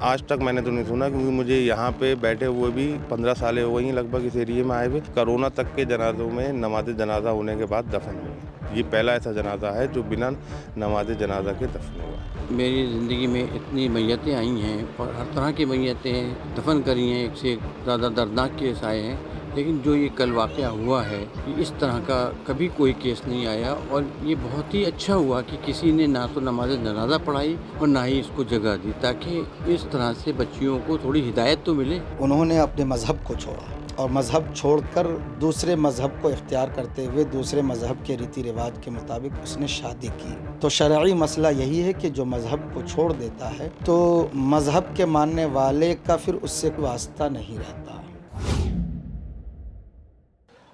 आज तक मैंने तो नहीं सुना, क्योंकि मुझे यहाँ पे बैठे हुए भी 15 सालें हो गई हैं लगभग इस एरिए में आए हुए। कोरोना तक के जनाज़ों में नमाज़ जनाज़ा होने के बाद दफन हुए। ये पहला ऐसा जनाज़ा है जो बिना नमाज़ जनाज़ा के दफन हुआ। मेरी ज़िंदगी में इतनी मैयतें आई हैं और हर तरह की मैयतें दफन करी हैं, एक से एक ज़्यादा दर्दनाक केस आए हैं, लेकिन जो ये कल वाक़या हुआ है, ये इस तरह का कभी कोई केस नहीं आया। और ये बहुत ही अच्छा हुआ कि किसी ने ना तो नमाज़ जनाज़ा पढ़ाई और ना ही इसको जगह दी, ताकि इस तरह से बच्चियों को थोड़ी हिदायत तो मिले। उन्होंने अपने मज़हब को छोड़ा और मज़हब छोड़कर दूसरे मज़हब को इख्तियार करते हुए दूसरे मज़हब के रीति रिवाज के मुताबिक उसने शादी की। तो शरई मसला यही है कि जो मज़हब को छोड़ देता है तो मज़हब के मानने वाले का फिर उससे कोई वास्ता नहीं रहता।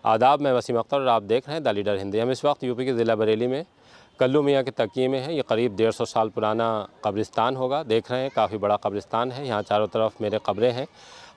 आदाब, मैं वसीम अख्तर और आप देख रहे हैं द लीडर हिंदी। हम इस वक्त यूपी के ज़िला बरेली में कल्लू मियाँ के तकिए में है। ये करीब 150 साल पुराना कब्रिस्तान होगा। देख रहे हैं काफ़ी बड़ा कब्रिस्तान है। यहाँ चारों तरफ मेरे कब्रें हैं।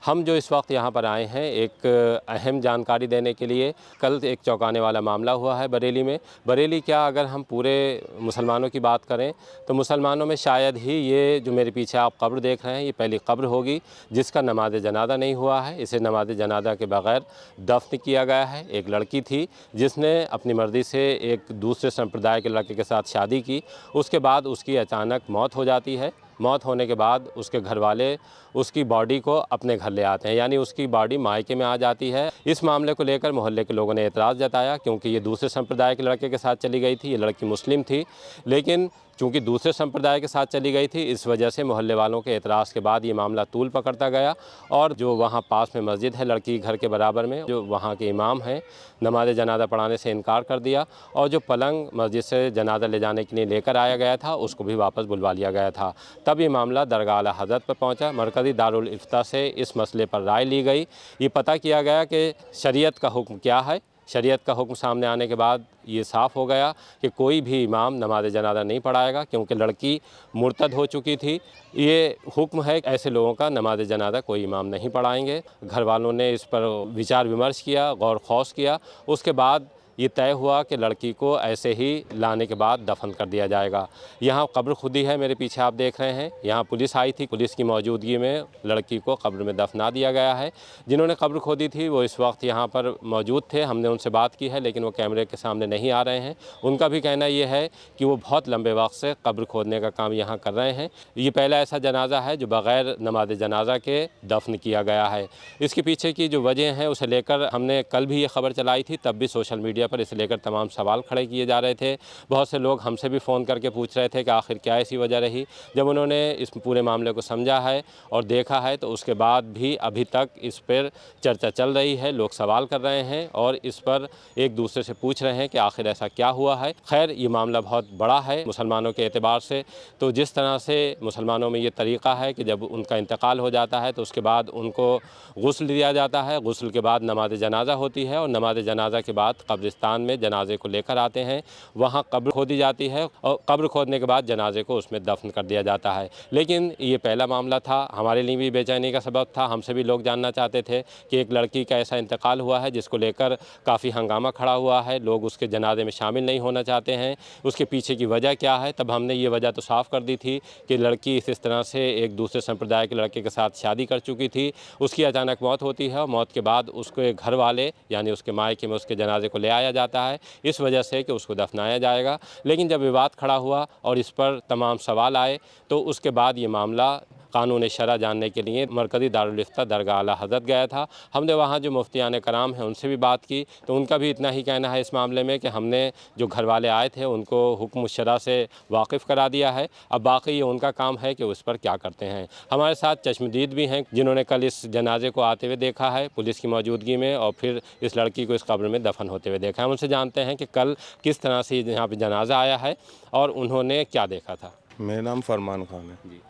हम जो इस वक्त यहाँ पर आए हैं एक अहम जानकारी देने के लिए। कल एक चौंकाने वाला मामला हुआ है बरेली में। बरेली क्या, अगर हम पूरे मुसलमानों की बात करें तो मुसलमानों में शायद ही ये जो मेरे पीछे आप कब्र देख रहे हैं ये पहली कब्र होगी जिसका नमाज जनाजा नहीं हुआ है। इसे नमाज जनाजा के बगैर दफन किया गया है। एक लड़की थी जिसने अपनी मर्ज़ी से एक दूसरे संप्रदाय के लड़के के साथ शादी की। उसके बाद उसकी अचानक मौत हो जाती है। मौत होने के बाद उसके घर वाले उसकी बॉडी को अपने घर ले आते हैं, यानी उसकी बॉडी मायके में आ जाती है। इस मामले को लेकर मोहल्ले के लोगों ने एतराज़ जताया, क्योंकि ये दूसरे संप्रदाय के लड़के के साथ चली गई थी। ये लड़की मुस्लिम थी, लेकिन चूँकि दूसरे संप्रदाय के साथ चली गई थी, इस वजह से मोहल्ले वालों के एतराज़ के बाद ये मामला तूल पकड़ता गया। और जो वहाँ पास में मस्जिद है लड़की घर के बराबर में, जो वहाँ के इमाम हैं, नमाज जनाजा पढ़ाने से इनकार कर दिया। और जो पलंग मस्जिद से जनाजा ले जाने के लिए लेकर आया गया था उसको भी वापस बुलवा लिया गया था। तब ये मामला दरगाह आला हज़रत पर पहुँचा। मरकज़ी दारुल इफ्ता से इस मसले पर राय ली गई। ये पता किया गया कि शरीयत का हुक्म क्या है। शरीयत का हुक्म सामने आने के बाद ये साफ़ हो गया कि कोई भी इमाम नमाज जनाजा नहीं पढ़ाएगा, क्योंकि लड़की मुर्तद हो चुकी थी। ये हुक्म है, ऐसे लोगों का नमाज जनाजा कोई इमाम नहीं पढ़ाएंगे। घर वालों ने इस पर विचार विमर्श किया, गौर खौस किया। उसके बाद ये तय हुआ कि लड़की को ऐसे ही लाने के बाद दफन कर दिया जाएगा। यहाँ कब्र खुदी है, मेरे पीछे आप देख रहे हैं। यहाँ पुलिस आई थी, पुलिस की मौजूदगी में लड़की को कब्र में दफना दिया गया है। जिन्होंने कब्र खोदी थी वो इस वक्त यहाँ पर मौजूद थे। हमने उनसे बात की है, लेकिन वो कैमरे के सामने नहीं आ रहे हैं। उनका भी कहना ये है कि वो बहुत लंबे वक्त से कब्र खोदने का काम यहाँ कर रहे हैं। ये पहला ऐसा जनाजा है जो बग़ैर नमाज जनाजा के दफन किया गया है। इसके पीछे की जो वजह है उसे लेकर हमने कल भी ये खबर चलाई थी, तब भी सोशल मीडिया पर इसे लेकर तमाम सवाल खड़े किए जा रहे थे। बहुत से लोग हमसे भी फ़ोन करके पूछ रहे थे कि आखिर क्या ऐसी वजह रही। जब उन्होंने इस पूरे मामले को समझा है और देखा है तो उसके बाद भी अभी तक इस पर चर्चा चल रही है। लोग सवाल कर रहे हैं और इस पर एक दूसरे से पूछ रहे हैं कि आखिर ऐसा क्या हुआ है। खैर, ये मामला बहुत बड़ा है मुसलमानों के एतबार से। तो जिस तरह से मुसलमानों में ये तरीक़ा है कि जब उनका इंतकाल हो जाता है तो उसके बाद उनको गुस्ल दिया जाता है। गुस्ल के बाद नमाज जनाजा होती है और नमाज जनाजा के बाद कब्रिस्तान में जनाजे को लेकर आते हैं। वहाँ कब्र खोदी जाती है और कब्र खोदने के बाद जनाजे को उसमें दफन कर दिया जाता है। लेकिन ये पहला मामला था, हमारे लिए भी बेचैनी का सबब था। हमसे भी लोग जानना चाहते थे कि एक लड़की का ऐसा इंतकाल हुआ है जिसको लेकर काफ़ी हंगामा खड़ा हुआ है। लोग उसके जनाजे में शामिल नहीं होना चाहते हैं। उसके पीछे की वजह क्या है? तब हमने ये वजह तो साफ़ कर दी थी कि लड़की इस तरह से एक दूसरे संप्रदाय के लड़के के साथ शादी कर चुकी थी। उसकी अचानक मौत होती है और मौत के बाद उसके घर वाले यानी उसके मायके में उसके जनाजे को ले आया जाता है, इस वजह से कि उसको दफनाया जाएगा। लेकिन जब विवाद खड़ा हुआ और इस पर तमाम सवाल आए तो उसके बाद ये मामला कानून शरअ जानने के लिए मरकज़ी दारुल इफ्ता दरगाह आला हज़रत गया था। हमने वहाँ जो मुफ्तियान कराम हैं उनसे भी बात की तो उनका भी इतना ही कहना है इस मामले में कि हमने जो घर वाले आए थे उनको हुक्म शरअ से वाकिफ़ करा दिया है। अब बाकी ये उनका काम है कि उस पर क्या करते हैं। हमारे साथ चश्मदीद भी हैं जिन्होंने कल इस जनाजे को आते हुए देखा है पुलिस की मौजूदगी में और फिर इस लड़की को इस कब्र में दफन होते हुए देखा है। हम उनसे जानते हैं कि कल किस तरह से यहाँ पर जनाजा आया है और उन्होंने क्या देखा था। मेरा नाम फरमान खान है जी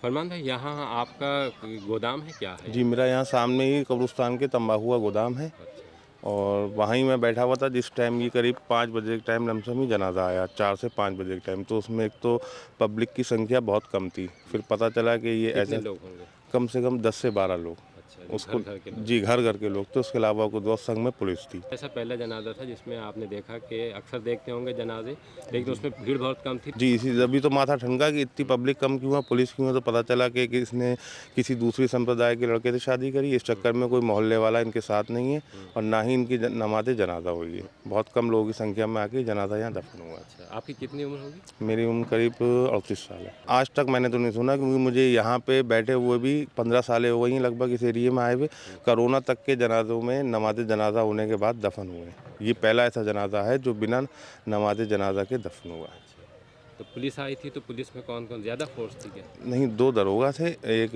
फरमान भाई, यहाँ आपका गोदाम है क्या है? जी, मेरा यहाँ सामने ही कब्रिस्तान के तंबाकू का गोदाम है और वहीं मैं बैठा हुआ था जिस टाइम ये करीब 5 बजे के टाइम लमसम ही जनाजा आया, 4 से 5 बजे के टाइम। तो उसमें एक तो पब्लिक की संख्या बहुत कम थी। फिर पता चला कि ये ऐसे लोग होंगे? कम से कम 10 से 12 लोग। अच्छा, उसको घर के लोग। जी घर घर के लोग थे, उसके अलावा को दोस्त संग में पुलिस थी। ऐसा पहला जनाजा था जिसमें आपने देखा कि अक्सर देखते होंगे जनाजे, लेकिन उसमें भीड़ बहुत कम थी। जी इसी अभी तो माथा ठनका कि इतनी पब्लिक कम क्यों है, पुलिस क्यों है, तो पता चला कि इसने किसी दूसरी संप्रदाय के लड़के से शादी करी। इस चक्कर में कोई मोहल्ले वाला इनके साथ नहीं है और ना ही इनकी नमाज जनाजा हुई है। बहुत कम लोगों की संख्या में आके जनाजा यहाँ दफन हुआ है। अच्छा, आपकी कितनी उम्र होगी? मेरी उम्र करीब 38 साल है। आज तक मैंने तो नहीं सुना, क्योंकि मुझे यहाँ पे बैठे हुए भी 15 सालें हो गई लगभग इस एरिए में आए हुए। कोरोना तक के जनाजों में नमाज जनाजा होने के बाद दफन हुए। ये पहला ऐसा जनाजा है जो बिना नमाज जनाजा के दफन हुआ है। तो पुलिस आई थी, तो पुलिस में कौन कौन ज़्यादा फोर्स थी क्या? नहीं, 2 दरोगा थे, एक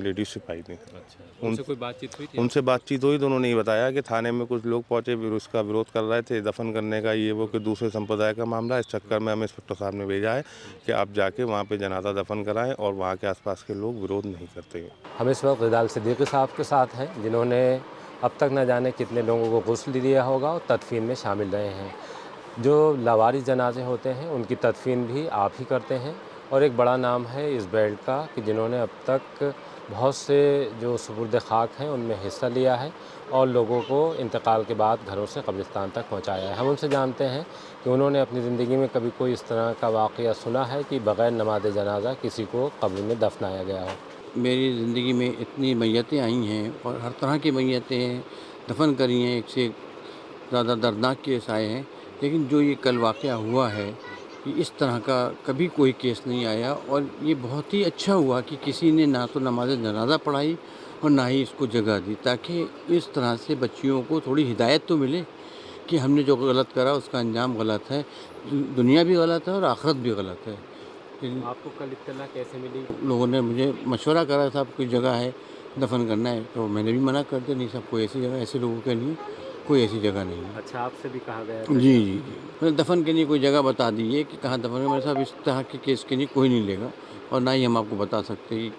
लेडीज सिपाही थी। अच्छा, उनसे कोई बातचीत हुई थी? उनसे बातचीत हुई तो उन्होंने ये बताया कि थाने में कुछ लोग पहुंचे, फिर उसका विरोध कर रहे थे दफन करने का, ये वो कि दूसरे संप्रदाय का मामला। इस चक्कर में हमें इंस्पेक्टर साहब ने भेजा है कि आप जाके वहाँ पे जनाजा दफन कराएं और वहाँ के आसपास के लोग विरोध नहीं करते हैं। हम इस वक्त रिदाल सिद्दीकी साहब के साथ हैं, जिन्होंने अब तक न जाने कितने लोगों को गुस्ल दिया होगा और तदफीन में शामिल रहे हैं। जो लावारिस जनाजे होते हैं उनकी तदफीन भी आप ही करते हैं, और एक बड़ा नाम है इस बेल्ट का कि जिन्होंने अब तक बहुत से जो सुपुर्द खाक हैं उनमें हिस्सा लिया है और लोगों को इंतकाल के बाद घरों से कब्रिस्तान तक पहुंचाया है। हम उनसे जानते हैं कि उन्होंने अपनी ज़िंदगी में कभी कोई इस तरह का वाक़या सुना है कि बग़ैर नमाज जनाजा किसी को कब्र में दफनाया गया हो। मेरी ज़िंदगी में इतनी मैयतें आई हैं और हर तरह की मैयतें दफन करी हैं, एक से ज़्यादा दर्दनाक केस आए हैं, लेकिन जो ये कल वाक़या हुआ है कि इस तरह का कभी कोई केस नहीं आया। और ये बहुत ही अच्छा हुआ कि किसी ने ना तो नमाज जनाजा पढ़ाई और ना ही इसको जगह दी, ताकि इस तरह से बच्चियों को थोड़ी हिदायत तो मिले कि हमने जो गलत करा उसका अंजाम गलत है, दुनिया भी गलत है और आखिरत भी गलत है। आपको कल इत्तला कैसे मिली? लोगों ने मुझे मशवरा करा, साहब कोई जगह है दफन करना है, तो मैंने भी मना कर दिया, नहीं साहब कोई ऐसी जगह, ऐसे लोगों के लिए कोई ऐसी जगह नहीं है। अच्छा, आपसे भी कहा गया? जी जी जी, मैंने दफन के लिए कोई जगह बता दीजिए कि कहाँ दफन है। मेरे साहब इस तरह के केस के लिए कोई नहीं लेगा और ना ही हम आपको बता सकते कि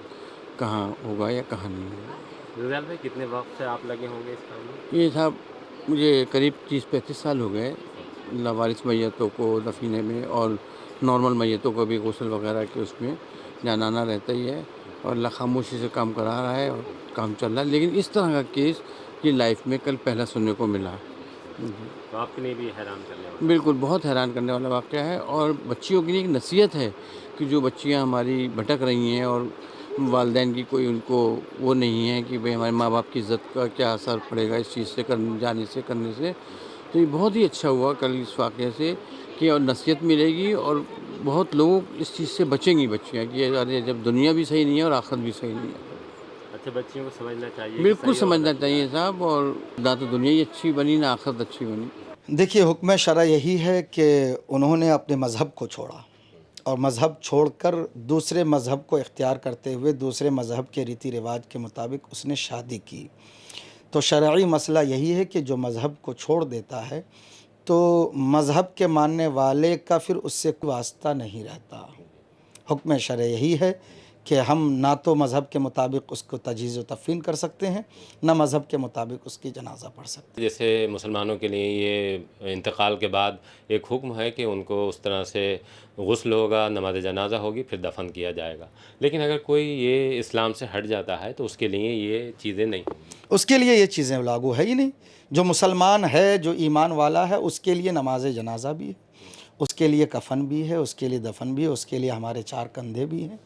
कहाँ होगा या कहाँ नहीं होगा। रिजाल भाई, कितने वक्त से आप लगे होंगे इस काम में? ये साहब मुझे करीब 30-35 साल हो गए लावारिस मैयतों को दफीने में, और नॉर्मल मैयतों को भी गुस्ल वगैरह के उसमें जाना आना रहता ही है, और अल्लाह खामोशी से काम करा रहा है और काम चल रहा है। लेकिन इस तरह का केस ये लाइफ में कल पहला सुनने को मिला। तो आपके लिए भी हैरान करने वाला? बिल्कुल, बहुत हैरान करने वाला वाक़या है, और बच्चियों के लिए एक नसीहत है कि जो बच्चियाँ हमारी भटक रही हैं और वालिदैन की कोई उनको वो नहीं है कि भाई हमारे माँ बाप की इज़्ज़त का क्या असर पड़ेगा इस चीज़ से करने से। तो ये बहुत ही अच्छा हुआ कल इस वाक़ये से कि और नसीहत मिलेगी और बहुत लोग इस चीज़ से बचेंगी बच्चियाँ कि अरे जब दुनिया भी सही नहीं है और आखिरत भी सही नहीं है। अच्छा, बच्चियों को समझना चाहिए? बिल्कुल समझना चाहिए साहब, और ना तो दुनिया ही अच्छी बनी ना आखिरत अच्छी बनी। देखिए, हुक्म शरअ यही है कि उन्होंने अपने मज़हब को छोड़ा और मज़हब छोड़कर दूसरे मज़हब को इख्तियार करते हुए दूसरे मज़हब के रीति रिवाज के मुताबिक उसने शादी की। तो शरई मसला यही है कि जो मज़हब को छोड़ देता है तो मज़हब के मानने वाले का फिर उससे कोई वास्ता नहीं रहता। हुक्म शरअ यही है कि हम ना तो मज़हब के मुताबिक उसको तजीज़ व तफ़ीन कर सकते हैं, ना मज़हब के मुताबिक उसकी जनाजा पढ़ सकते हैं। जैसे मुसलमानों के लिए ये इंतकाल के बाद एक हुक्म है कि उनको उस तरह से गुस्ल होगा, नमाज जनाजा होगी, फिर दफन किया जाएगा। लेकिन अगर कोई ये इस्लाम से हट जाता है तो उसके लिए ये चीज़ें नहीं होंगी? उसके लिए ये चीज़ें लागू है ही नहीं। जो मुसलमान है, जो ईमान वाला है, उसके लिए नमाज जनाजा भी है, उसके लिए कफ़न भी है, उसके लिए दफन भी है, उसके लिए हमारे 4 कंधे भी हैं।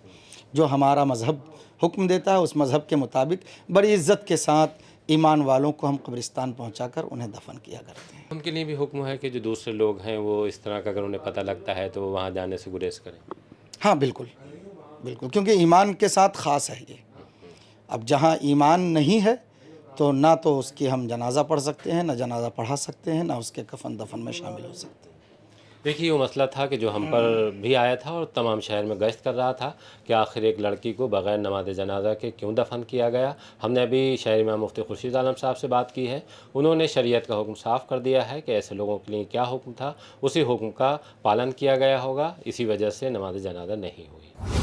जो हमारा मज़हब हुक्म देता है उस मज़हब के मुताबिक बड़ी इज़्ज़त के साथ ईमान वालों को हम कब्रिस्तान पहुंचाकर उन्हें दफन किया करते हैं। उनके लिए भी हुक्म है कि जो दूसरे लोग हैं वो इस तरह का अगर उन्हें पता लगता है तो वहाँ जाने से गुरेज करें? हाँ बिल्कुल बिल्कुल, क्योंकि ईमान के साथ ख़ास है ये। अब जहाँ ईमान नहीं है तो ना तो उसकी हम जनाजा पढ़ सकते हैं, ना जनाजा पढ़ा सकते हैं, ना उसके कफन दफन में शामिल हो सकते हैं। देखिए, वो मसला था कि जो हम पर भी आया था और तमाम शहर में गश्त कर रहा था कि आखिर एक लड़की को बग़ैर नमाज जनाजा के क्यों दफन किया गया। हमने अभी शहर इमाम मुफ्ती खुर्शीद आलम साहब से बात की है। उन्होंने शरीयत का हुक्म साफ़ कर दिया है कि ऐसे लोगों के लिए क्या हुक्म था, उसी हुक्म का पालन किया गया होगा। इसी वजह से नमाज जनाजा नहीं हुई।